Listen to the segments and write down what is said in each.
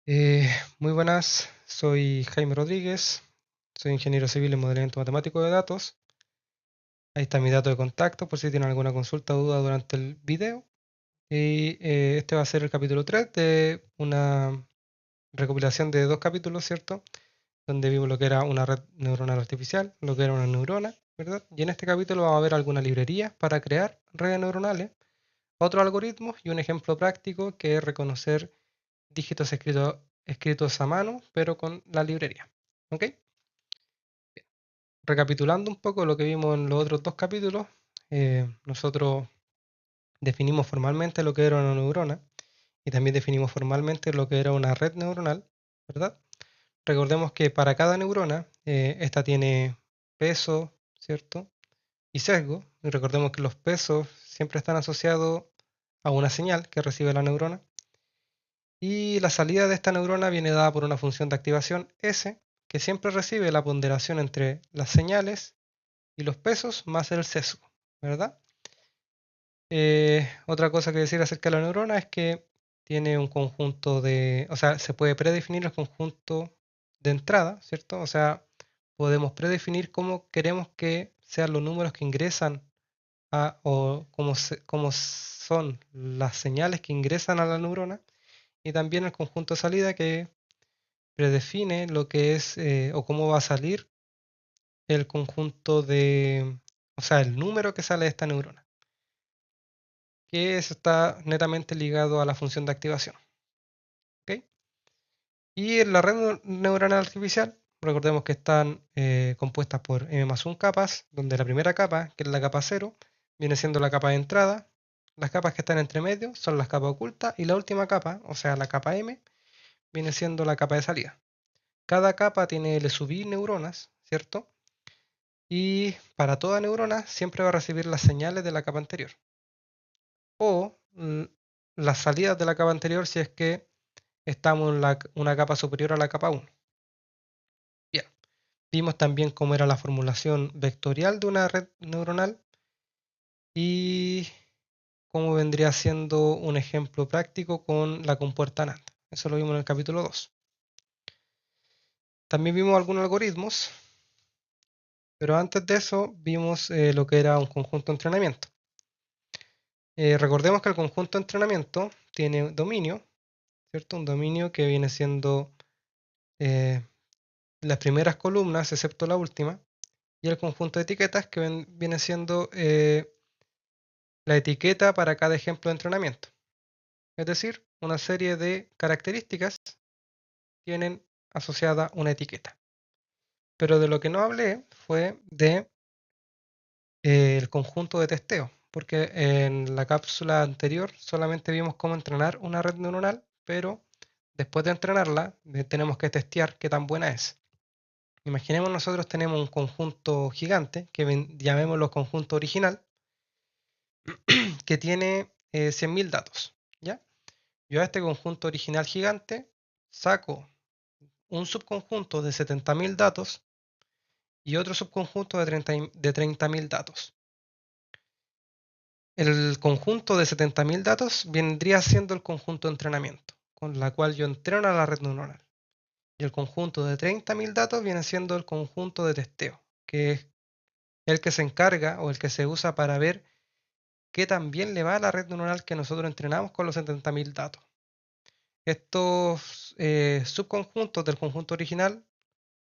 Eh, Muy buenas, soy Jaime Rodríguez, soy ingeniero civil en modelamiento matemático de datos. Ahí está mi dato de contacto por si tienen alguna consulta o duda durante el video. Y este va a ser el capítulo 3 de una recopilación de dos capítulos, ¿cierto? Donde vimos lo que era una red neuronal artificial, lo que era una neurona, ¿verdad? Y en este capítulo vamos a ver algunas librerías para crear redes neuronales, otros algoritmos y un ejemplo práctico que es reconocer dígitos escritos a mano, pero con la librería. ¿Ok? Recapitulando un poco lo que vimos en los otros dos capítulos, nosotros definimos formalmente lo que era una neurona y también definimos formalmente lo que era una red neuronal, ¿verdad? Recordemos que para cada neurona, esta tiene peso, ¿cierto? Y sesgo. Y recordemos que los pesos siempre están asociados a una señal que recibe la neurona. Y la salida de esta neurona viene dada por una función de activación S, que siempre recibe la ponderación entre las señales y los pesos más el sesgo, ¿verdad? Otra cosa que decir acerca de la neurona es que tiene un conjunto de, o sea, se puede predefinir el conjunto de entrada, ¿cierto? O sea, podemos predefinir cómo queremos que sean los números que ingresan o cómo son las señales que ingresan a la neurona y también el conjunto de salida que predefine lo que es o cómo va a salir el conjunto de, o sea, el número que sale de esta neurona, que eso está netamente ligado a la función de activación. ¿Ok? Y en la red neuronal artificial, recordemos que están compuestas por m más 1 capas, donde la primera capa, que es la capa 0, viene siendo la capa de entrada, las capas que están entre medio son las capas ocultas, y la última capa, o sea, la capa m, viene siendo la capa de salida. Cada capa tiene L sub i neuronas, ¿cierto? Y para toda neurona siempre va a recibir las señales de la capa anterior. O las salidas de la capa anterior si es que estamos en una capa superior a la capa 1. Bien, vimos también cómo era la formulación vectorial de una red neuronal y cómo vendría siendo un ejemplo práctico con la compuerta NAND. Eso lo vimos en el capítulo 2. También vimos algunos algoritmos, pero antes de eso vimos lo que era un conjunto de entrenamiento. Recordemos que el conjunto de entrenamiento tiene dominio, ¿cierto? Un dominio que viene siendo eh, las primeras columnas, excepto la última, y el conjunto de etiquetas que viene siendo la etiqueta para cada ejemplo de entrenamiento. Es decir, una serie de características tienen asociada una etiqueta. Pero de lo que no hablé fue de el conjunto de testeo, porque en la cápsula anterior solamente vimos cómo entrenar una red neuronal, pero después de entrenarla tenemos que testear qué tan buena es. Imaginemos nosotros tenemos un conjunto gigante, que llamémoslo conjunto original, que tiene 100.000 datos. ¿Ya? Yo a este conjunto original gigante saco un subconjunto de 70.000 datos y otro subconjunto de 30.000 datos. El conjunto de 70.000 datos vendría siendo el conjunto de entrenamiento, con la cual yo entreno a la red neuronal. Y el conjunto de 30.000 datos viene siendo el conjunto de testeo, que es el que se encarga o el que se usa para ver qué tan bien le va a la red neuronal que nosotros entrenamos con los 70.000 datos. Estos subconjuntos del conjunto original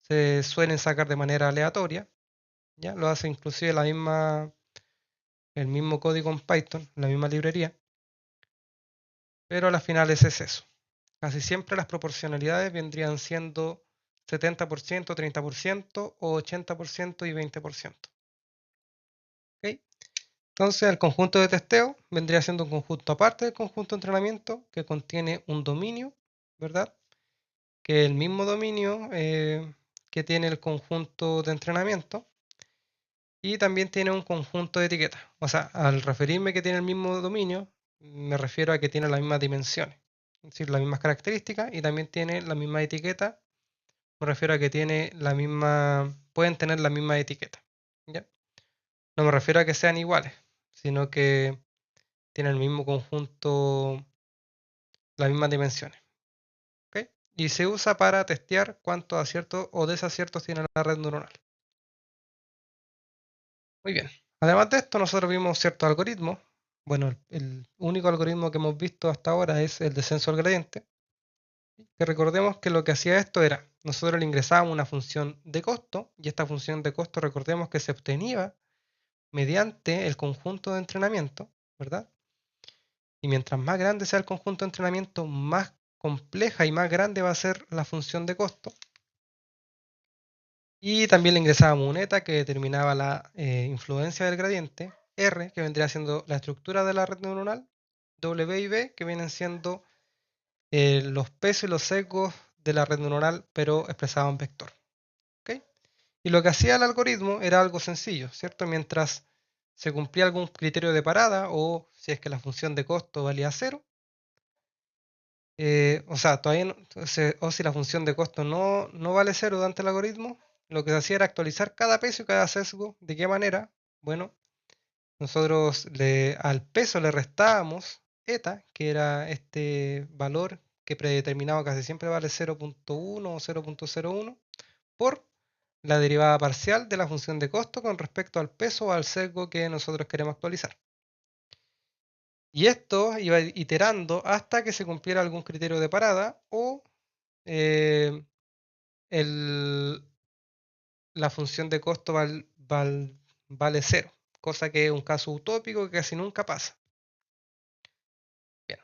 se suelen sacar de manera aleatoria, ¿ya? Lo hace inclusive el mismo código en Python, la misma librería, pero a las finales es eso. Casi siempre las proporcionalidades vendrían siendo 70%, 30% o 80% y 20%. ¿Ok? Entonces el conjunto de testeo vendría siendo un conjunto aparte del conjunto de entrenamiento que contiene un dominio, ¿verdad? Que es el mismo dominio que tiene el conjunto de entrenamiento y también tiene un conjunto de etiquetas. O sea, al referirme que tiene el mismo dominio, me refiero a que tiene las mismas dimensiones, es decir, las mismas características y también tiene la misma etiqueta. Me refiero a que tiene pueden tener la misma etiqueta. ¿Ya? No me refiero a que sean iguales, sino que tienen el mismo conjunto, las mismas dimensiones. ¿Ok? y se usa para testear cuántos aciertos o desaciertos tiene la red neuronal. Muy bien. Además de esto, nosotros vimos ciertos algoritmos. Bueno, el único algoritmo que hemos visto hasta ahora es el descenso del gradiente. Que recordemos que lo que hacía esto era, nosotros le ingresábamos una función de costo, y esta función de costo recordemos que se obtenía mediante el conjunto de entrenamiento, ¿verdad? Y mientras más grande sea el conjunto de entrenamiento, más compleja y más grande va a ser la función de costo. Y también le ingresábamos un eta que determinaba la influencia del gradiente, R, que vendría siendo la estructura de la red neuronal, W y B, que vienen siendo los pesos y los sesgos de la red neuronal, pero expresados en vector. ¿Okay? Y lo que hacía el algoritmo era algo sencillo, ¿cierto? Mientras se cumplía algún criterio de parada o si es que la función de costo valía 0, o sea, todavía no, o si la función de costo no vale 0 durante el algoritmo, lo que se hacía era actualizar cada peso y cada sesgo. ¿De qué manera? Bueno, nosotros al peso le restábamos eta, que era este valor que predeterminado casi siempre vale 0.1 o 0.01, por la derivada parcial de la función de costo con respecto al peso o al sesgo que nosotros queremos actualizar. Y esto iba iterando hasta que se cumpliera algún criterio de parada o eh, la función de costo vale 0, cosa que es un caso utópico que casi nunca pasa. Bien.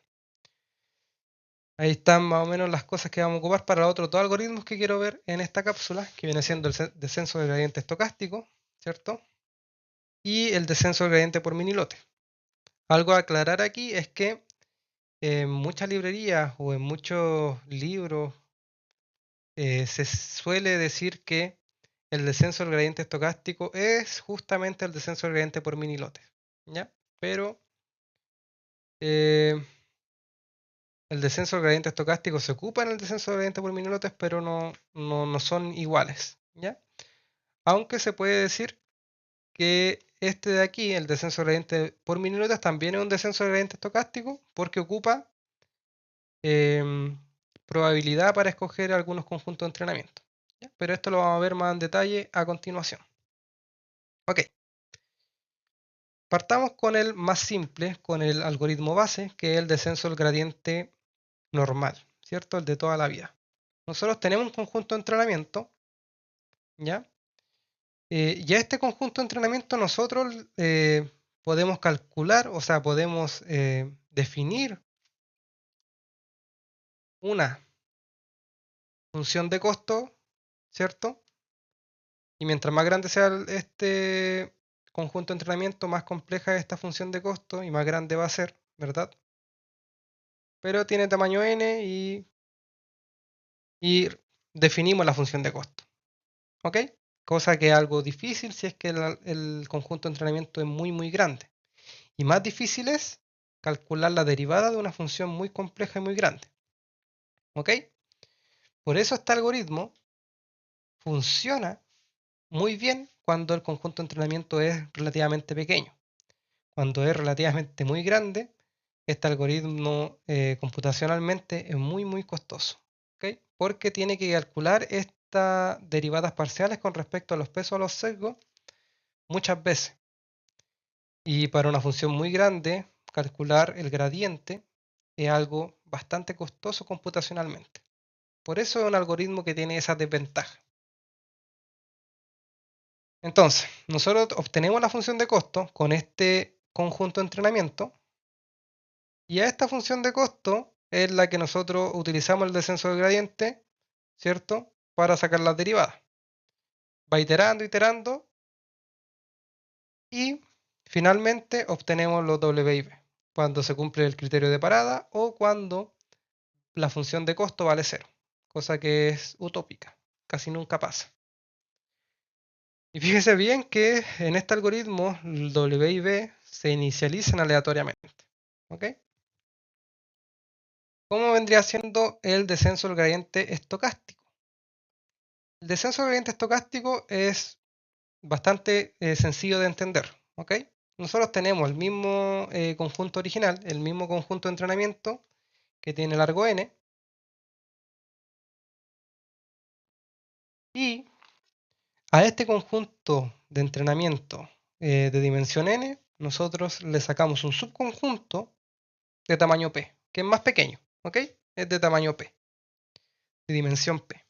Ahí están más o menos las cosas que vamos a ocupar para los otros dos algoritmos que quiero ver en esta cápsula, que viene siendo el descenso del gradiente estocástico, ¿cierto? Y el descenso del gradiente por minilote. Algo a aclarar aquí es que en muchas librerías o en muchos libros se suele decir que el descenso del gradiente estocástico es justamente el descenso del gradiente por minilotes, ¿ya? Pero el descenso del gradiente estocástico se ocupa en el descenso del gradiente por minilotes, pero no son iguales, ¿ya? Aunque se puede decir que este de aquí, el descenso del gradiente por minilotes, también es un descenso del gradiente estocástico porque ocupa probabilidad para escoger algunos conjuntos de entrenamiento. ¿Ya? Pero esto lo vamos a ver más en detalle a continuación. Ok, partamos con el más simple, con el algoritmo base, que es el descenso del gradiente normal, ¿cierto? El de toda la vida. Nosotros tenemos un conjunto de entrenamiento, ¿ya? Y a este conjunto de entrenamiento nosotros podemos calcular, o sea, podemos definir una función de costo, ¿cierto? Y mientras más grande sea este conjunto de entrenamiento, más compleja es esta función de costo y más grande va a ser, ¿verdad? Pero tiene tamaño n y definimos la función de costo. ¿Ok? Cosa que es algo difícil si es que el conjunto de entrenamiento es muy grande. Y más difícil es calcular la derivada de una función muy compleja y muy grande. ¿Ok? Por eso este algoritmo funciona muy bien cuando el conjunto de entrenamiento es relativamente pequeño. Cuando es relativamente muy grande, este algoritmo computacionalmente es muy costoso. ¿Okay? Porque tiene que calcular estas derivadas parciales con respecto a los pesos o los sesgos muchas veces. Y para una función muy grande, calcular el gradiente es algo bastante costoso computacionalmente. Por eso es un algoritmo que tiene esa desventaja. Entonces, nosotros obtenemos la función de costo con este conjunto de entrenamiento. Y a esta función de costo es la que nosotros utilizamos el descenso del gradiente, ¿cierto? Para sacar las derivadas. Va iterando y finalmente obtenemos los W y B, cuando se cumple el criterio de parada o cuando la función de costo vale 0, cosa que es utópica, casi nunca pasa. Y fíjese bien que en este algoritmo el W y B se inicializan aleatoriamente. ¿Ok? ¿Cómo vendría siendo el descenso del gradiente estocástico? El descenso del gradiente estocástico es bastante sencillo de entender. ¿Ok? Nosotros tenemos el mismo conjunto original, el mismo conjunto de entrenamiento que tiene largo n, Y a este conjunto de entrenamiento de dimensión n, nosotros le sacamos un subconjunto de tamaño p, que es más pequeño, ¿ok? Es de tamaño p, de dimensión p.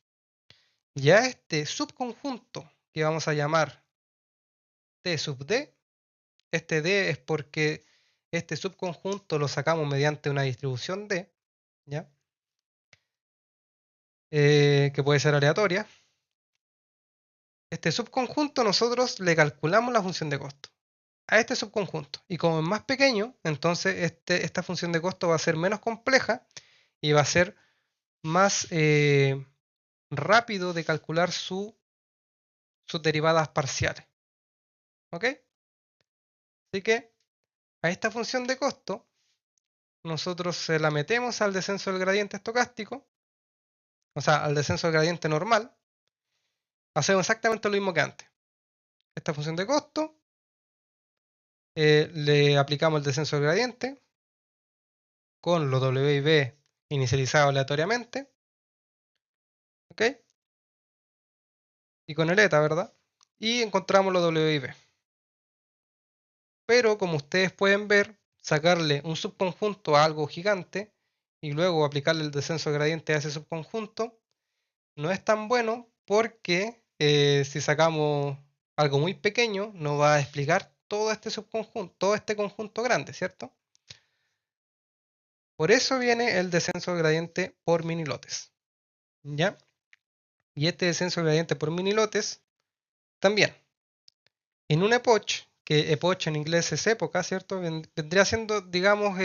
Y a este subconjunto que vamos a llamar t sub d, este d es porque este subconjunto lo sacamos mediante una distribución d, ¿ya? Que puede ser aleatoria. Este subconjunto nosotros le calculamos la función de costo a este subconjunto. Y como es más pequeño, entonces esta función de costo va a ser menos compleja y va a ser más rápido de calcular sus derivadas parciales. ¿Ok? Así que a esta función de costo nosotros se la metemos al descenso del gradiente estocástico, o sea, al descenso del gradiente normal. Hacemos exactamente lo mismo que antes. Esta función de costo, le aplicamos el descenso del gradiente con los W y B inicializados aleatoriamente, ¿ok? Y con el eta, ¿verdad? Y encontramos los W y B. Pero como ustedes pueden ver, sacarle un subconjunto a algo gigante y luego aplicarle el descenso del gradiente a ese subconjunto no es tan bueno porque si sacamos algo muy pequeño nos va a explicar todo este subconjunto, todo este conjunto grande, ¿cierto? Por eso viene el descenso del gradiente por minilotes, ¿ya? Y este descenso del gradiente por minilotes también. En un epoch, que epoch en inglés es época, ¿cierto? Vendría siendo, digamos,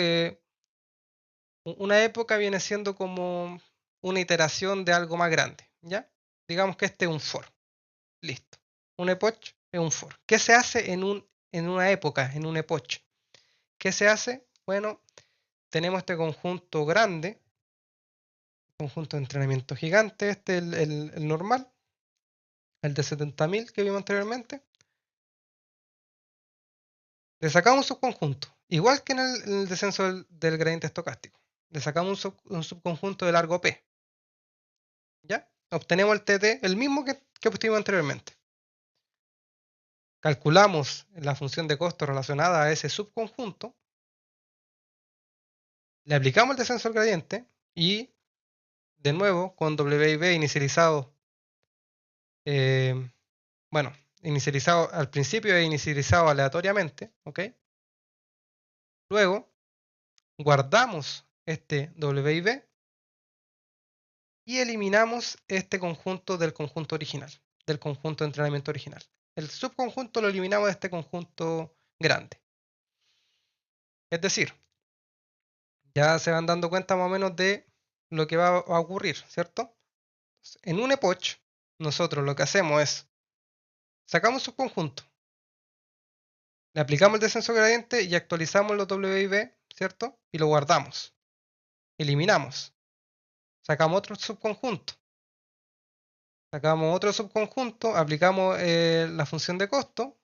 una época viene siendo como una iteración de algo más grande, ¿ya? Digamos que este es un for. Listo. Un epoch es un for. ¿Qué se hace en una época, en un epoch? ¿Qué se hace? Bueno, tenemos este conjunto grande, conjunto de entrenamiento gigante, este es el normal, el de 70.000 que vimos anteriormente. Le sacamos un subconjunto, igual que en el descenso del gradiente estocástico. Le sacamos un subconjunto de largo P. ¿Ya? Obtenemos el TT, el mismo que obtuvimos anteriormente. Calculamos la función de costo relacionada a ese subconjunto. Le aplicamos el descenso del gradiente y, de nuevo, con W y B inicializado, bueno, inicializado al principio e inicializado aleatoriamente, ¿ok? Luego, guardamos este W y B y eliminamos este conjunto del conjunto original, del conjunto de entrenamiento original. El subconjunto lo eliminamos de este conjunto grande. Es decir, ya se van dando cuenta más o menos de lo que va a ocurrir, ¿cierto? En un epoch, nosotros lo que hacemos es, sacamos un subconjunto, le aplicamos el descenso gradiente y actualizamos los W y B, ¿cierto? Y lo guardamos. Eliminamos. Sacamos otro subconjunto. Sacamos otro subconjunto, aplicamos la función de costo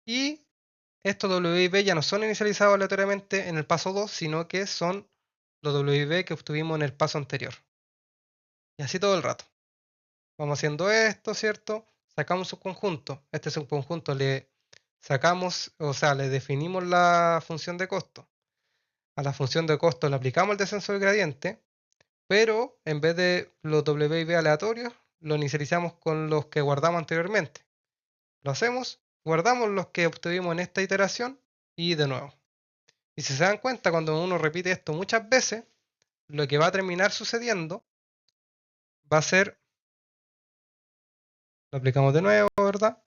y estos W y B ya no son inicializados aleatoriamente en el paso 2, sino que son los W y B que obtuvimos en el paso anterior. Y así todo el rato. Vamos haciendo esto, ¿cierto? Sacamos un subconjunto. Este subconjunto le sacamos, o sea, le definimos la función de costo. A la función de costo le aplicamos el descenso del gradiente, pero en vez de los W y B aleatorios, lo inicializamos con los que guardamos anteriormente. Lo hacemos, guardamos los que obtuvimos en esta iteración y de nuevo. Y si se dan cuenta, cuando uno repite esto muchas veces, lo que va a terminar sucediendo va a ser, lo aplicamos de nuevo, ¿verdad?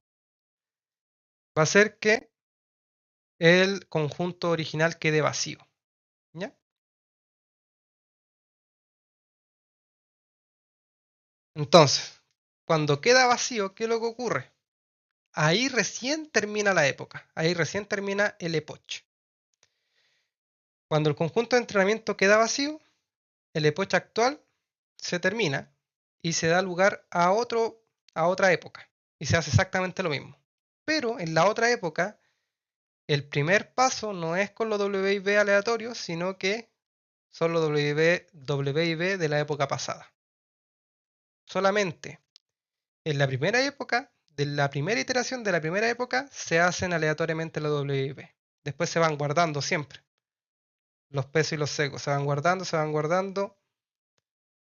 Va a ser que el conjunto original quede vacío, ¿ya? Entonces, cuando queda vacío, ¿qué es lo que ocurre? Ahí recién termina la época, ahí recién termina el epoch. Cuando el conjunto de entrenamiento queda vacío, el epoch actual se termina y se da lugar a otra época y se hace exactamente lo mismo. Pero en la otra época, el primer paso no es con los W y B aleatorios, sino que son los W y B de la época pasada. Solamente en la primera época, de la primera iteración de la primera época, se hacen aleatoriamente la WIP. Después se van guardando siempre. Los pesos y los secos se van guardando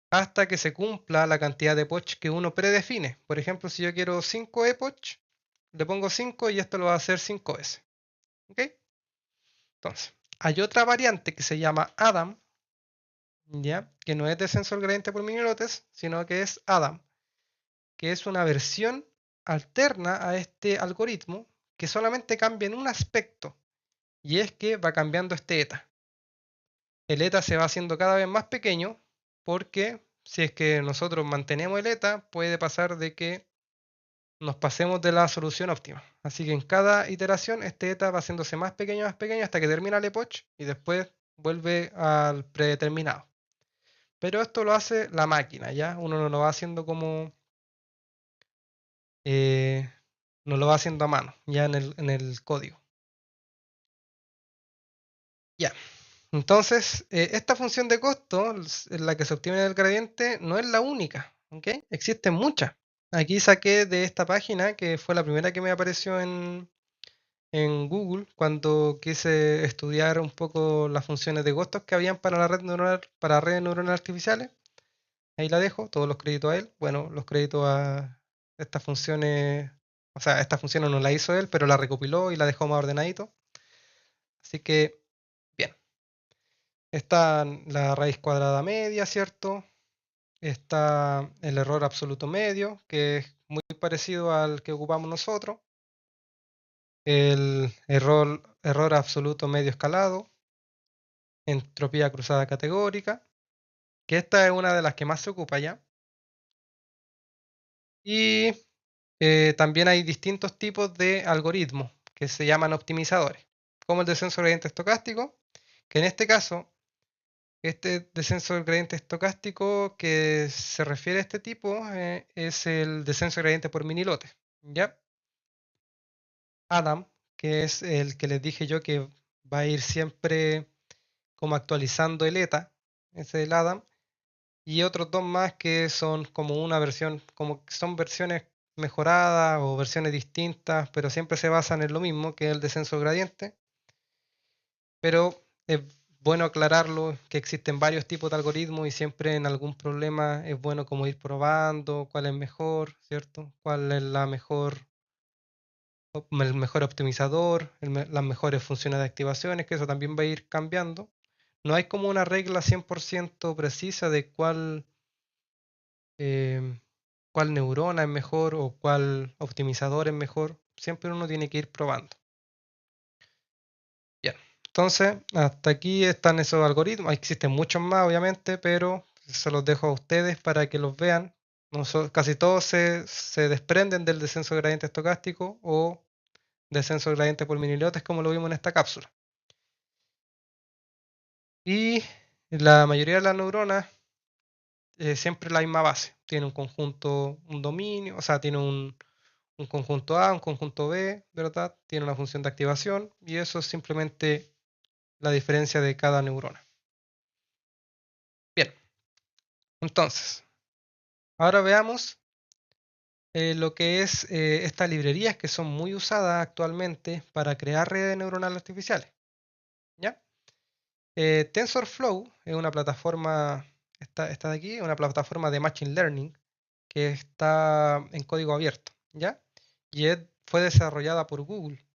hasta que se cumpla la cantidad de epoch que uno predefine. Por ejemplo, si yo quiero 5 epoch, le pongo 5 y esto lo va a hacer 5 veces. ¿Ok? Entonces, hay otra variante que se llama Adam, ¿ya? Que no es de sensor gradiente por minilotes, sino que es Adam, que es una versión alterna a este algoritmo que solamente cambia en un aspecto, y es que va cambiando este eta. El eta se va haciendo cada vez más pequeño porque si es que nosotros mantenemos el eta, puede pasar de que nos pasemos de la solución óptima. Así que en cada iteración este eta va haciéndose más pequeño hasta que termina el epoch y después vuelve al predeterminado. Pero esto lo hace la máquina, ¿ya? Uno no lo va haciendo como... no lo va haciendo a mano, ya en el código. Ya. Entonces, esta función de costo, la que se obtiene en el gradiente, no es la única, ¿ok? Existen muchas. Aquí saqué de esta página, que fue la primera que me apareció en Google, cuando quise estudiar un poco las funciones de costos que habían para la red neuronal, para redes neuronales artificiales. Ahí la dejo, todos los créditos a él. Bueno, los créditos a estas funciones, o sea, estas funciones no las hizo él, pero la recopiló y la dejó más ordenadito. Así que, bien. Está la raíz cuadrada media, ¿cierto? Está el error absoluto medio, que es muy parecido al que ocupamos nosotros. El error absoluto medio escalado. Entropía cruzada categórica, que esta es una de las que más se ocupa ya. Y también hay distintos tipos de algoritmos que se llaman optimizadores, como el descenso gradiente estocástico, que en este caso, este descenso gradiente estocástico que se refiere a este tipo es el descenso gradiente por minilote, ¿ya? Adam, que es el que les dije yo que va a ir siempre como actualizando el eta, ese es el Adam, y otros dos más que son como una versión, como que son versiones mejoradas o versiones distintas, pero siempre se basan en lo mismo, que es el descenso gradiente. Pero es bueno aclararlo que existen varios tipos de algoritmos y siempre en algún problema es bueno como ir probando cuál es mejor, ¿cierto? Cuál es el mejor optimizador, las mejores funciones de activaciones, que eso también va a ir cambiando. No hay como una regla 100% precisa de cuál neurona es mejor o cuál optimizador es mejor. Siempre uno tiene que ir probando. Bien, entonces hasta aquí están esos algoritmos. Existen muchos más, obviamente, pero se los dejo a ustedes para que los vean. Casi todos se desprenden del descenso gradiente estocástico o descenso gradiente por minilotes, como lo vimos en esta cápsula. Y la mayoría de las neuronas siempre la misma base. Tiene un conjunto, un dominio, o sea, tiene un conjunto A, un conjunto B, ¿verdad? Tiene una función de activación y eso es simplemente la diferencia de cada neurona. Bien, entonces, ahora veamos lo que es estas librerías que son muy usadas actualmente para crear redes neuronales artificiales. ¿Ya? TensorFlow es una plataforma, esta de aquí, una plataforma de Machine Learning que está en código abierto, ¿ya? Y fue desarrollada por Google.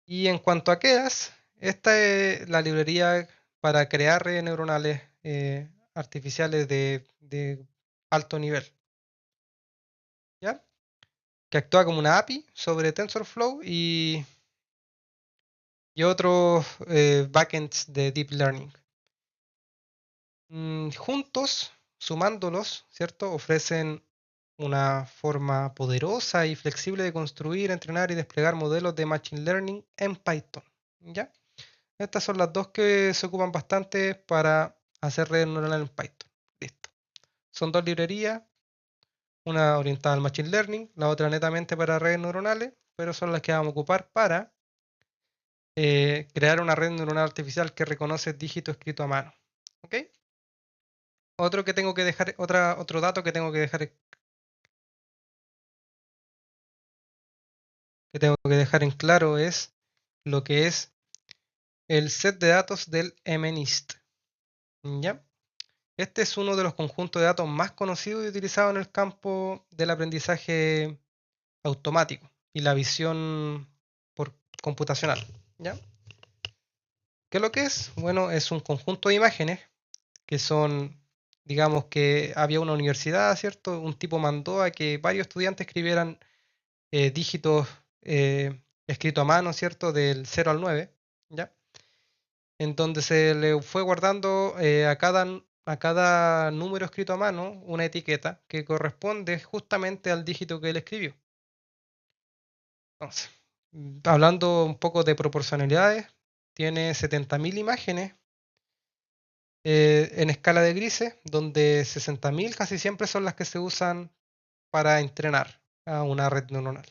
Y en cuanto a Keras, esta es la librería para crear redes neuronales artificiales de alto nivel, ¿ya? Que actúa como una API sobre TensorFlow y otros backends de Deep Learning. Juntos, sumándolos, ¿cierto? Ofrecen una forma poderosa y flexible de construir, entrenar y desplegar modelos de Machine Learning en Python, ¿ya? Estas son las dos que se ocupan bastante para hacer redes neuronales en Python. Listo. Son dos librerías, una orientada al Machine Learning, la otra netamente para redes neuronales, pero son las que vamos a ocupar para crear una red neuronal artificial que reconoce dígito escrito a mano. ¿Ok? Otro dato que tengo que dejar que tengo que dejar en claro es lo que es el set de datos del MNIST. ¿Ya? Este es uno de los conjuntos de datos más conocidos y utilizados en el campo del aprendizaje automático y la visión por computacional. ¿Ya? ¿Qué es lo que es? Bueno, es un conjunto de imágenes que son, digamos que había una universidad, ¿cierto? Un tipo mandó a que varios estudiantes escribieran dígitos escritos a mano, ¿cierto? Del 0 al 9, ¿ya? En donde se le fue guardando a cada número escrito a mano una etiqueta que corresponde justamente al dígito que él escribió. Entonces, hablando un poco de proporcionalidades, tiene 70.000 imágenes en escala de grises, donde 60.000 casi siempre son las que se usan para entrenar a una red neuronal.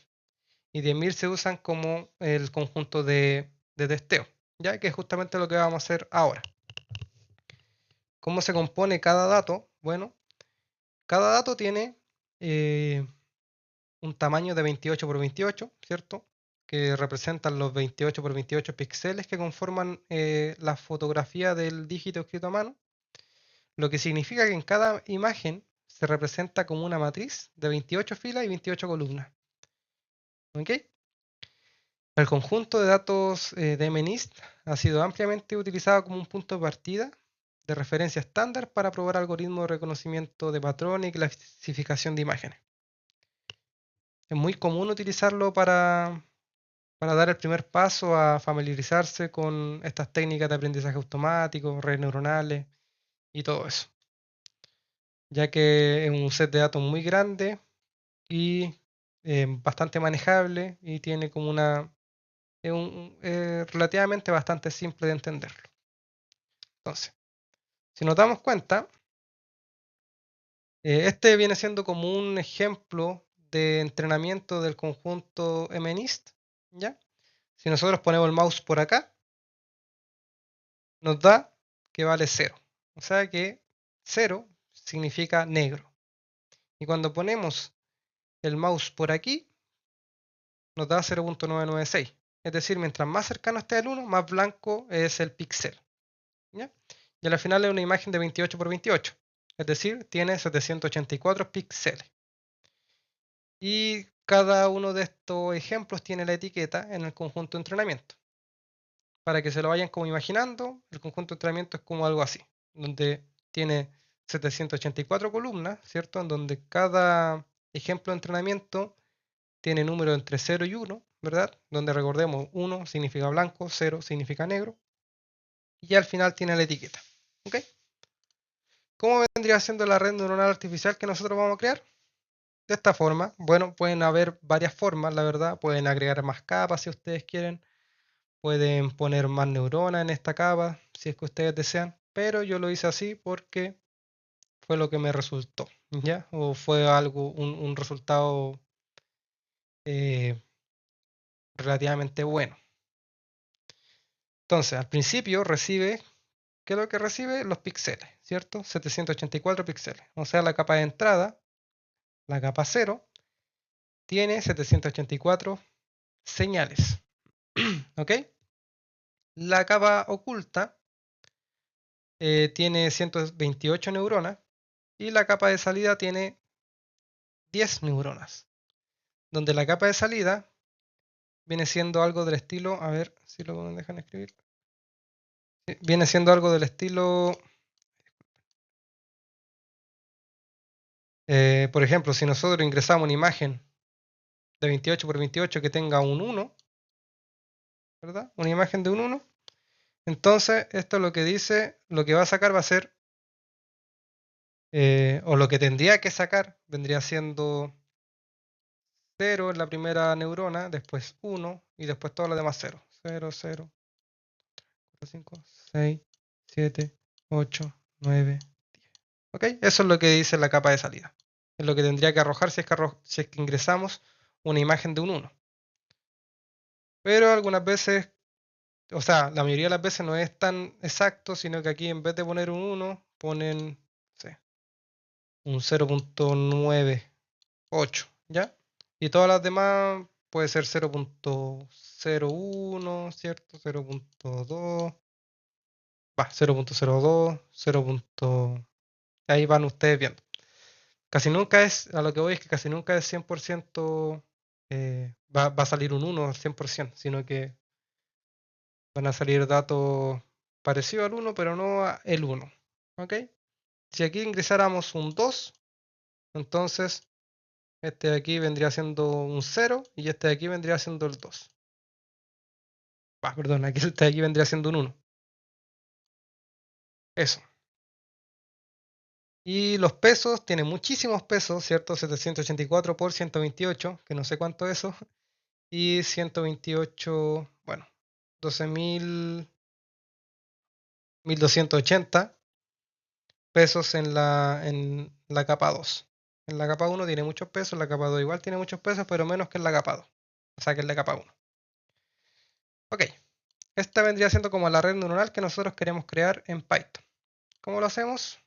Y 10.000 se usan como el conjunto de testeo, ya que es justamente lo que vamos a hacer ahora. ¿Cómo se compone cada dato? Bueno, cada dato tiene un tamaño de 28 por 28, ¿cierto? Que representan los 28 por 28 píxeles que conforman la fotografía del dígito escrito a mano, lo que significa que en cada imagen se representa como una matriz de 28 filas y 28 columnas. ¿Ok? El conjunto de datos de MNIST ha sido ampliamente utilizado como un punto de partida de referencia estándar para probar algoritmos de reconocimiento de patrones y clasificación de imágenes. Es muy común utilizarlo para dar el primer paso a familiarizarse con estas técnicas de aprendizaje automático, redes neuronales y todo eso, ya que es un set de datos muy grande y bastante manejable y tiene como es relativamente bastante simple de entenderlo. Entonces, si nos damos cuenta, este viene siendo como un ejemplo de entrenamiento del conjunto MNIST, ¿ya? Si nosotros ponemos el mouse por acá, nos da que vale 0. O sea que 0 significa negro. Y cuando ponemos el mouse por aquí, nos da 0.996. Es decir, mientras más cercano esté al 1, más blanco es el píxel. ¿Ya? Y al final es una imagen de 28 por 28. Es decir, tiene 784 píxeles. Y cada uno de estos ejemplos tiene la etiqueta en el conjunto de entrenamiento. Para que se lo vayan como imaginando, el conjunto de entrenamiento es como algo así, donde tiene 784 columnas, ¿cierto? En donde cada ejemplo de entrenamiento tiene números entre 0 y 1, ¿verdad? Donde recordemos 1 significa blanco, 0 significa negro, y al final tiene la etiqueta. ¿Ok? ¿Cómo vendría siendo la red neuronal artificial que nosotros vamos a crear? De esta forma, bueno, pueden haber varias formas, la verdad, pueden agregar más capas si ustedes quieren, pueden poner más neuronas en esta capa si es que ustedes desean, pero yo lo hice así porque fue lo que me resultó, ¿ya? O fue algo, un resultado eh, relativamente bueno. Entonces, al principio recibe, ¿qué es lo que recibe? Los píxeles, ¿cierto? 784 píxeles. O sea, la capa de entrada, la capa 0, tiene 784 señales. ¿Ok? La capa oculta tiene 128 neuronas y la capa de salida tiene 10 neuronas. Donde la capa de salida viene siendo algo del estilo, a ver si lo dejan escribir. Viene siendo algo del estilo, por ejemplo, si nosotros ingresamos una imagen de 28 por 28 que tenga un 1, ¿verdad? Una imagen de un 1. Entonces, esto lo que dice, lo que va a sacar va a ser, o lo que tendría que sacar, vendría siendo 0 en la primera neurona, después 1 y después todas las demás 0. 0, 0, 4, 5, 6, 7, 8, 9, 10. ¿Ok? Eso es lo que dice la capa de salida. Es lo que tendría que arrojar si es que ingresamos una imagen de un 1. Pero algunas veces, o sea, la mayoría de las veces no es tan exacto, sino que aquí en vez de poner un 1, ponen, no sé, un 0.98, ¿ya? Y todas las demás puede ser 0.01, ¿cierto? 0.2, va, 0.02, 0. Ahí van ustedes viendo. Casi nunca es, a lo que voy es que casi nunca es 100%, va a salir un 1 al 100%, sino que van a salir datos parecidos al 1, pero no el 1. ¿Ok? Si aquí ingresáramos un 2, entonces este de aquí vendría siendo un 0 y este de aquí vendría siendo el 2. Perdón, aquí este de aquí vendría siendo un 1. Eso. Y los pesos, tiene muchísimos pesos, ¿cierto? 784 por 128, que no sé cuánto es eso. Y 128, bueno, 12.000, 1.280 pesos en la capa 2. En la capa 1 tiene muchos pesos, en la capa 2 igual tiene muchos pesos, pero menos que en la capa 2. O sea, que en la capa 1. Ok, esta vendría siendo como la red neuronal que nosotros queremos crear en Python. ¿Cómo lo hacemos?